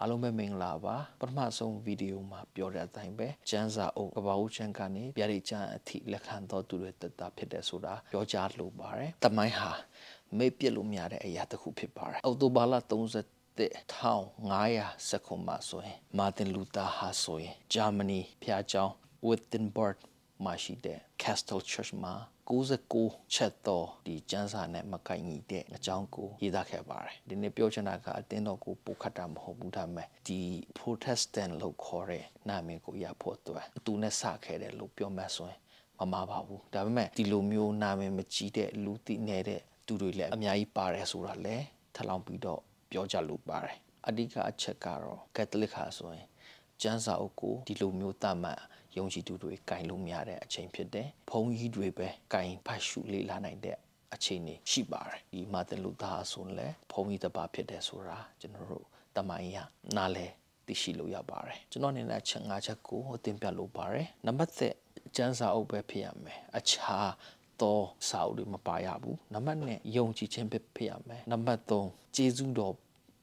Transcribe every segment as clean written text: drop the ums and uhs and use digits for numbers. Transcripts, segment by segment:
အားလုံးပဲမင်္ဂလာပါပထမဆုံးဗီဒီယိုမှာပြောတဲ့အတိုင်းပဲကျန်းစာအုပ်ကဘာဦးချန်ကနေဗျာဒိတ်ကျန်းအထိလက်ခံတော်သူတွေတက်တာဖြစ်တဲ့ဆိုတာပြောကြားလိုပါတယ်တမိုင်းဟာမေ့ပြစ်လို့မရတဲ့အရာတစ်ခုဖြစ်ပါတယ်အောက်တိုဘာလ31,519မှာဆိုရင်မာတင်လူသာဟာဆိုရင်ဂျာမနီဖျားကျောင်း Wittenberg မှာရှိတဲ့ Castle Church မှာ69ချက်တော်ဒီကျမ်းစာနဲ့မကိုင်ညီတဲ့အကြောင်းကိုရေးသားခဲ့ပါတယ်ဒီနေ့ပြောချင်တာကအတင်းတော်ကိုပို့ခတ်တာမဟုတ်ဘူးဒါပေမဲ့ဒီ Protestant လို့ခေါ်တဲ့နာမည်ကိုရဖို့အတွက်သူနဲ့စခဲ့တယ်လို့ပြောမှဆိုရင်မမှားပါဘူးဒါပေမဲ့ဒီလိုမျိုးနာမည်မကြီးတဲ့လူသိနေတဲ့သူတွေလည်းအများကြီးပါတယ်ဆိုတာလည်းထပ်လောင်းပြီးတော့ပြောကြလို့ပါတယ်အဓိကအချက်ကတော့ Catholic ဟာဆိုရင်ကျမ်းစာအုပ်ကိုဒီလိုမျိုးတတ်မှတ်ယုံကြည်သူတွေကင်လို့မရတဲ့အချိန်ဖြစ်တယ်။ဘုန်းကြီးတွေပဲကင်ဖတ်ရှုလေ့လာနိုင်တဲ့အချိန်နေရှိပါတယ်။ဒီမာတင်လူသာဆိုရင်လည်းဘုန်းကြီးတစ်ပါးဖြစ်တယ်ဆိုတာကျွန်တော်တို့တမိုင်းရနားလဲသိရှိလို့ရပါတယ်။ကျွန်တော်အနေနဲ့အချက်၅ချက်ကိုတင်ပြလိုပါတယ်။နံပါတ်1ကျမ်းစာအုပ်ပဲဖြစ်ရမယ်။အခြားတော့စာအုပ်တွေမပါရဘူး။နံပါတ်2ယုံကြည်ခြင်းပဲဖြစ်ရမယ်။နံပါတ်3ကျေးဇူးတော်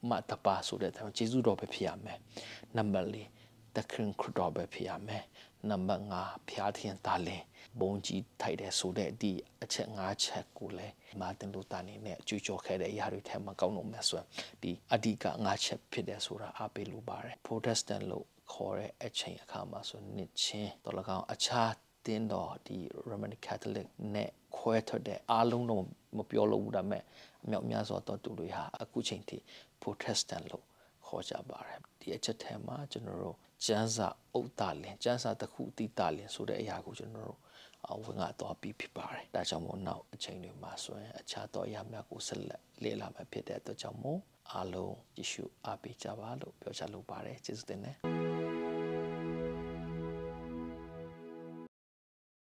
မတပါဆိုတဲ့ကျေးဇူးတော်ပဲဖြစ်ရမယ်။နံပါတ်4တခင်ခရစ်တော်ပဲဖြစ်ရမယ်နံပါတ်5ဖျားထင်သားလင်ဘုံကြီးထိုက်တယ်ဆိုတဲ့ဒီအချက်5ချက်ကိုလည်းမာတင်လူသားနေနဲ့ကြွေးကြော်ခဲ့တဲ့အရာတွေထဲမှာကောင်းလို့မယ်ဆိုရင်ဒီအဓိက5ချက်ဖြစ်တယ်ဆိုတာအားပေးလိုပါတယ် Protestant လို့ခေါ်တဲ့အချိန်အခါမှာဆိုနှစ်ချင်းတော်၎င်းအခြားတင်းတော်ဒီ Roman Catholic နဲ့ခွဲထွက်တဲ့အားလုံးတော့မပြောလို့ဘူးဒါပေမဲ့အမြောက်များစွာသောသူတွေဟာအခုချိန်ထိ Protestant လို့ခေါ်ကြပါတယ်ဒီအချက်ထဲမှာကျွန်တော်တို့ကျမ်းစာအုပ်တာလင်ကျမ်းစာတစ်ခုတိတာလင်ဆိုတဲ့အရာကိုကျွန်တော်တို့ဝင်ကတော့ပြီးဖြစ်ပါတယ်ဒါကြောင့်မို့နောက်အချိန်တွေမှာဆိုရင်အခြားသောအရာများကိုဆက်လက်လေ့လာမှာဖြစ်တဲ့အတွက်ကြောင့်မို့အားလုံးယေရှုအားပေးကြပါလို့ပြောချလိုပါတယ်ကျေးဇူးတင်တယ်